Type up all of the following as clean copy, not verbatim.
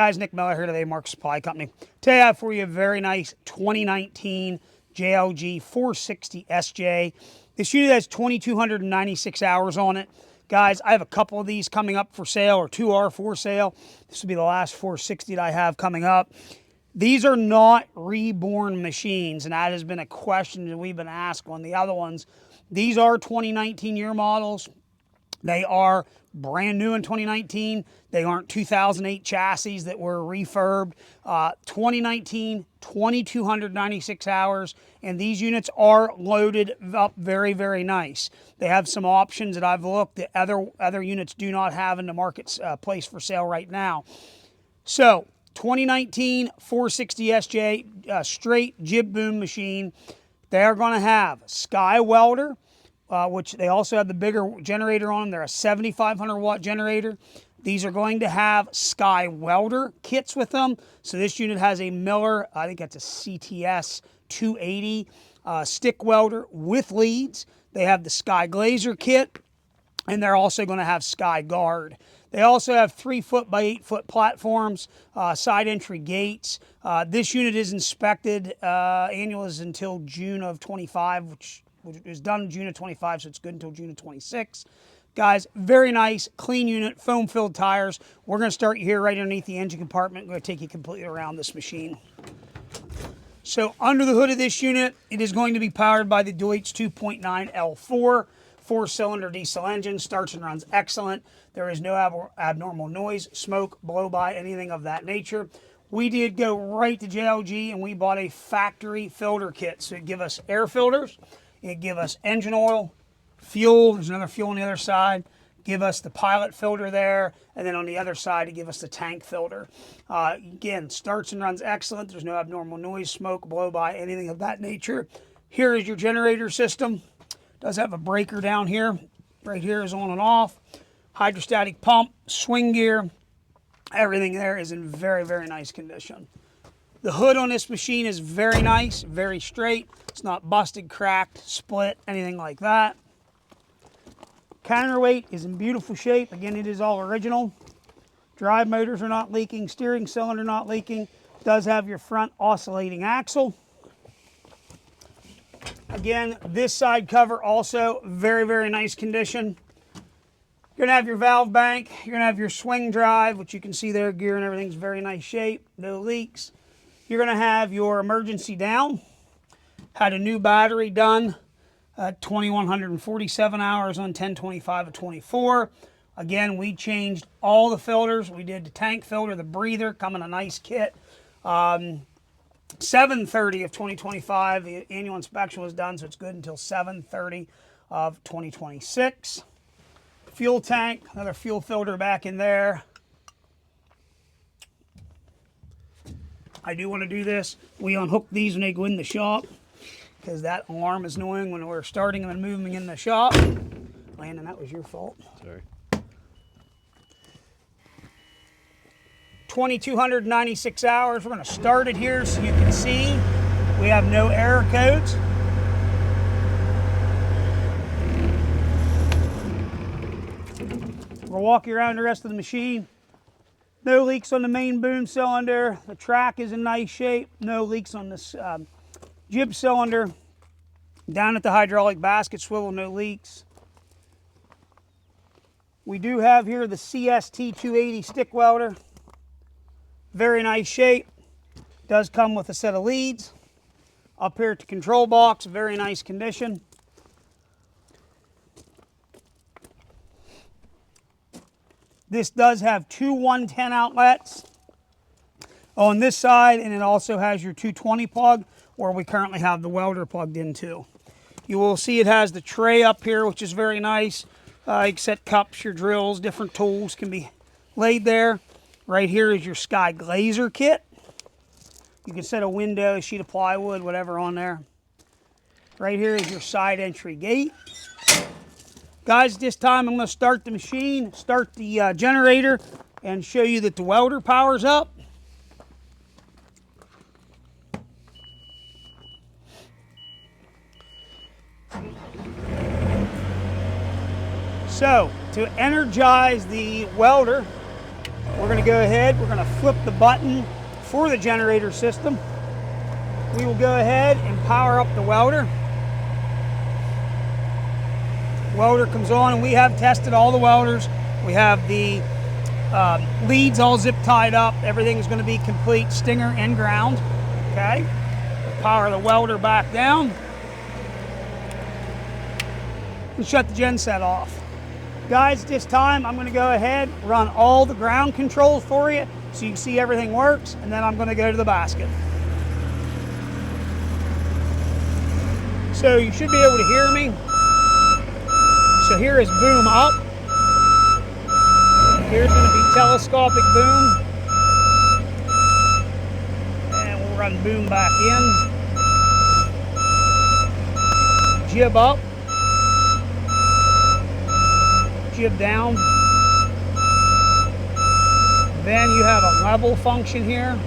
Guys, Nick Miller here today, Mark Supply Company. Today I have for you a very nice 2019 JLG 460SJ. This unit has 2,296 hours on it. Guys, I have a couple of these coming up for sale, or two are for sale. This will be the last 460 that I have coming up. These are not reborn machines, and that has been a question that we've been asked on the other ones. These are 2019 year models. They are brand new in 2019. They aren't 2008 chassis that were refurbed. 2019, 2,296 hours, and these units are loaded up very, very nice. They have some options that I've looked that other units do not have in the marketplace for sale right now. So, 2019 460SJ straight jib boom machine. They are going to have SkyWelder, which they also have the bigger generator on them. They're a 7,500 watt generator. These are going to have SkyWelder kits with them. So this unit has a Miller, I think that's a CTS 280 stick welder with leads. They have the SkyGlazer Kit, and they're also going to have SkyGuard. They also have 3-foot by 8-foot platforms, side entry gates. This unit is inspected. Annual is until June of 25, which was done in June of 25, so it's good until June of 26. Guys, very nice, clean unit, foam-filled tires. We're going to start you here right underneath the engine compartment. We're going to take you completely around this machine. So under the hood of this unit, it is going to be powered by the Deutz 2.9 L4. 4-cylinder diesel engine, starts and runs excellent. There is no abnormal noise, smoke, blow-by, anything of that nature. We did go right to JLG and we bought a factory filter kit. So it give us air filters, it give us engine oil, fuel, there's another fuel on the other side, give us the pilot filter there, and then on the other side to give us the tank filter. Again, starts and runs excellent. There's no abnormal noise, smoke, blow-by, anything of that nature. Here is your generator system. Does have a breaker down here. Right here is on and off. Hydrostatic pump, swing gear. Everything there is in very, very nice condition. The hood on this machine is very nice, very straight. It's not busted, cracked, split, anything like that. Counterweight is in beautiful shape. Again, it is all original. Drive motors are not leaking. Steering cylinder not leaking. Does have your front oscillating axle. Again, this side cover also very, very nice condition. You're going to have your valve bank. You're going to have your swing drive, which you can see there, gear and everything's very nice shape. No leaks. You're going to have your emergency down. Had a new battery done at 2,147 hours on 10/25 of 24. Again, we changed all the filters. We did the tank filter, the breather, come in a nice kit. 7/30 of 2025, the annual inspection was done, so it's good until 7/30 of 2026. Fuel tank, another fuel filter back in there. I do want to do this. We unhook these when they go in the shop, because that alarm is annoying when we're starting them and moving them in the shop. Landon, that was your fault. Sorry. 2,296 hours. We're going to start it here so you can see we have no error codes. We'll walk you around the rest of the machine. No leaks on the main boom cylinder. The track is in nice shape. No leaks on this jib cylinder. Down at the hydraulic basket swivel, no leaks. We do have here the CST 280 stick welder. Very nice shape. Does come with a set of leads. Up here at the control box, very nice condition. This does have two 110 outlets on this side, and it also has your 220 plug, where we currently have the welder plugged in too. You will see it has the tray up here, which is very nice. You can set cups, your drills, different tools can be laid there. Right here is your SkyGlazer Kit. You can set a window, a sheet of plywood, whatever on there. Right here is your side entry gate. Guys, this time I'm going to start the machine, start the generator, and show you that the welder powers up. So, to energize the welder, we're going to go ahead, we're going to flip the button for the generator system. We will go ahead and power up the welder. Welder comes on, and we have tested all the welders. We have the leads all zip tied up. Everything is going to be complete, stinger and ground. Okay, we'll power the welder back down and shut the gen set off. Guys, this time I'm going to go ahead, run all the ground controls for you so you can see everything works, and then I'm going to go to the basket. So you should be able to hear me. So here is boom up. Here's going to be telescopic boom. And we'll run boom back in. Jib up. Jib down. Then you have a level function here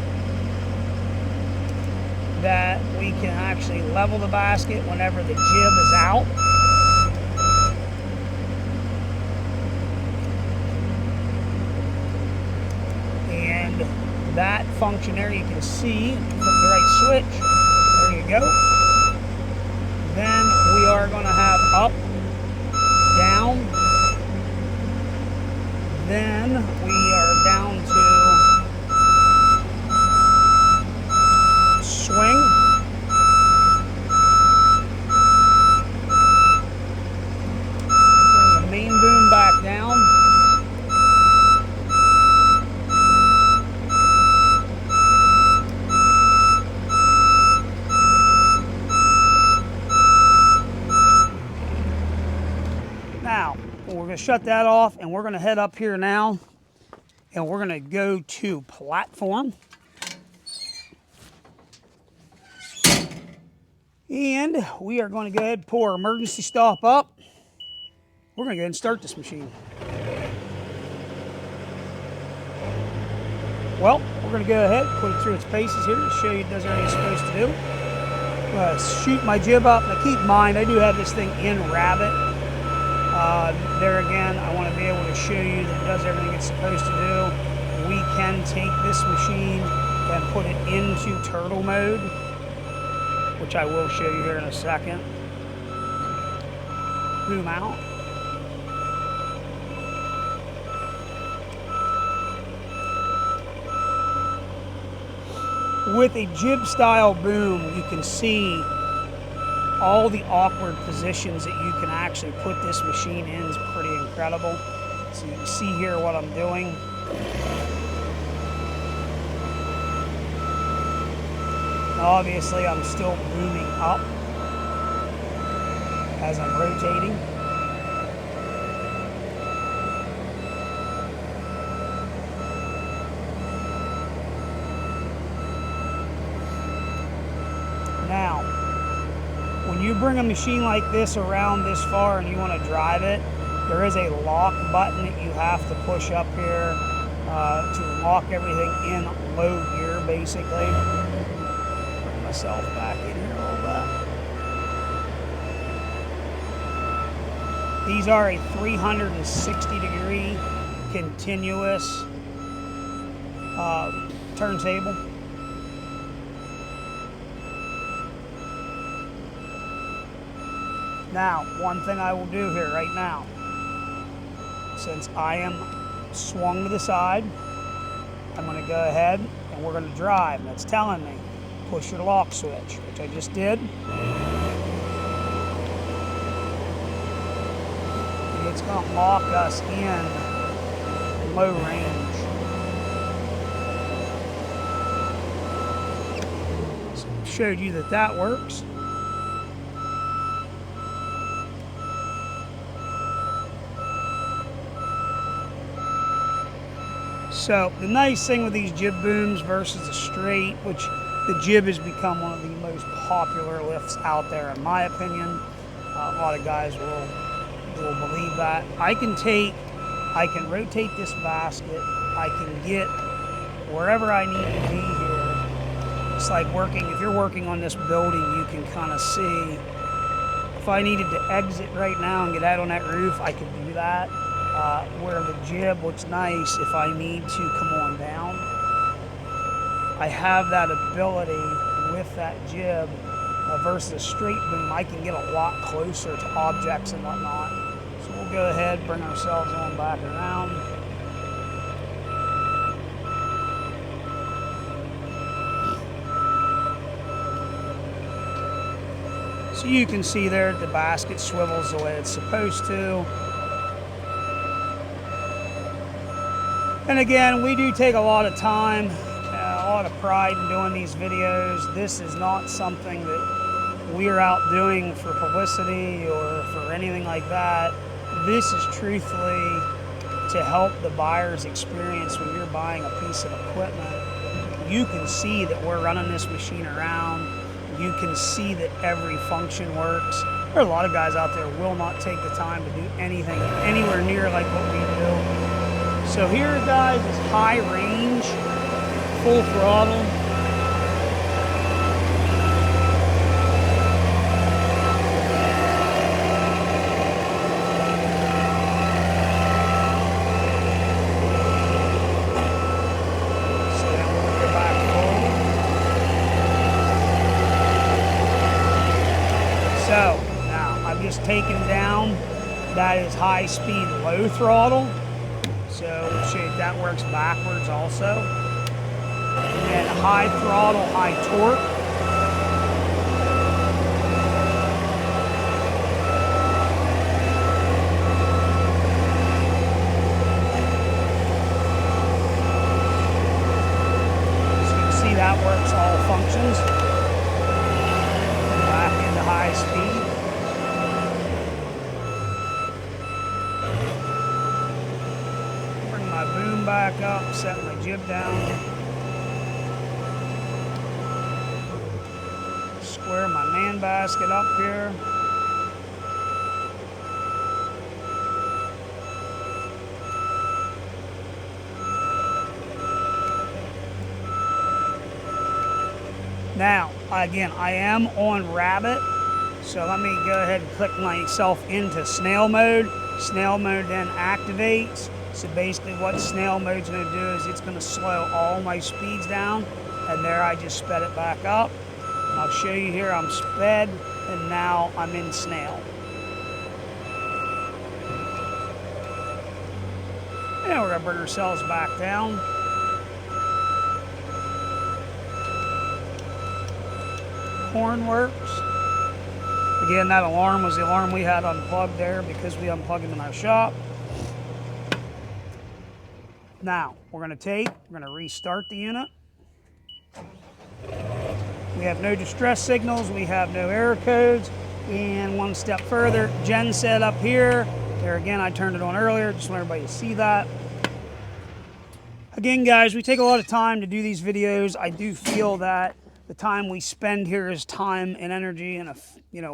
that we can actually level the basket whenever the jib is out. And that function there you can see, flip the right switch, there you go. Then we are going to have up, down, then we are down to swing. Bring the main boom back down. Now, we're going to shut that off, and we're going to head up here now, and we're going to go to platform. And we are going to go ahead and pull our emergency stop up. We're going to go ahead and start this machine. Well, we're going to go ahead and put it through its paces here to show you it does everything it's supposed to do. I'm going to shoot my jib up. Now keep in mind, I do have this thing in rabbit. There again, I want to be able to show you that it does everything it's supposed to do. We can take this machine and put it into turtle mode, which I will show you here in a second. Boom out. With a jib style boom, you can see all the awkward positions that you can actually put this machine in is pretty incredible. So you can see here what I'm doing. Now obviously I'm still booming up as I'm rotating. Now, when you bring a machine like this around this far and you want to drive it, there is a lock button that you have to push up here to lock everything in low gear, basically. Bring myself back in here a little bit. These are a 360-degree continuous turntable. Now, one thing I will do here right now, since I am swung to the side, I'm going to go ahead and we're going to drive. And it's telling me, push your lock switch, which I just did. And it's going to lock us in low range. So I showed you that that works. So the nice thing with these jib booms versus a straight, which the jib has become one of the most popular lifts out there in my opinion. A lot of guys will believe that. I can rotate this basket, I can get wherever I need to be here. It's like if you're working on this building, you can kind of see. If I needed to exit right now and get out on that roof, I could do that. where the jib looks nice if I need to come on down. I have that ability with that jib versus a straight boom. I can get a lot closer to objects and whatnot. So we'll go ahead, bring ourselves on back around. So you can see there the basket swivels the way it's supposed to. And again, we do take a lot of time, a lot of pride in doing these videos. This is not something that we're out doing for publicity or for anything like that. This is truthfully to help the buyer's experience when you're buying a piece of equipment. You can see that we're running this machine around. You can see that every function works. There are a lot of guys out there who will not take the time to do anything anywhere near like what we do. So here, guys, is high range, full throttle. So now I've just taken down, that is high speed, low throttle. So we'll show you that works backwards also. And then high throttle, high torque. So you can see that works all functions. Back into high speed. Bring my boom back up, set my jib down. Square my man basket up here. Now, again, I am on Rabbit, so let me go ahead and click myself into snail mode. Snail mode then activates. So basically what snail mode's going to do is it's going to slow all my speeds down, and there I just sped it back up. And I'll show you here I'm sped, and now I'm in snail. And we're going to bring ourselves back down. Horn works. Again, that alarm was the alarm we had unplugged there because we unplugged it in our shop. Now, we're going to restart the unit. We have no distress signals, we have no error codes, and one step further, gen set up here. There again, I turned it on earlier, just want everybody to see that. Again, guys, we take a lot of time to do these videos. I do feel that the time we spend here is time and energy and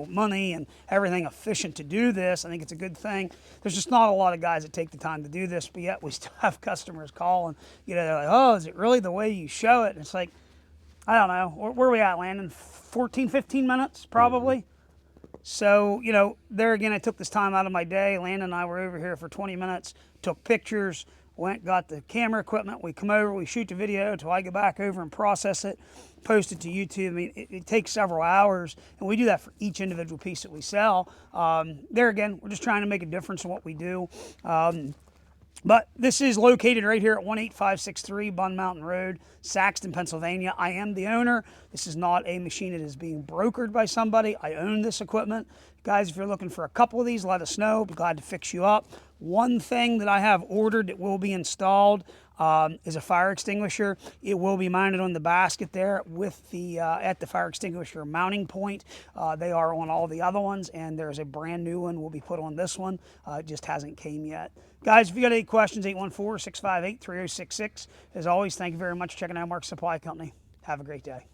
money and everything efficient to do this. I think it's a good thing. There's just not a lot of guys that take the time to do this, but yet we still have customers calling. They're like, "Oh, is it really the way you show it?" And it's like, I don't know. Where are we at, Landon? 14, 15 minutes, probably. So, there again, I took this time out of my day. Landon and I were over here for 20 minutes, took pictures, went, got the camera equipment. We come over, we shoot the video until I go back over and process it, post it to YouTube. I mean, it takes several hours, and we do that for each individual piece that we sell. There again, we're just trying to make a difference in what we do. But this is located right here at 18563 Bun Mountain Road, Saxton, Pennsylvania. I am the owner. This is not a machine that is being brokered by somebody. I own this equipment. Guys, if you're looking for a couple of these, let us know. Be glad to fix you up. One thing that I have ordered that will be installed is a fire extinguisher. It will be mounted on the basket there with the at the fire extinguisher mounting point. They are on all the other ones, and there's a brand new one will be put on this one. It just hasn't came yet. Guys, if you got any questions, 814-658-3066. As always, thank you very much for checking out Mark's Supply Company. Have a great day.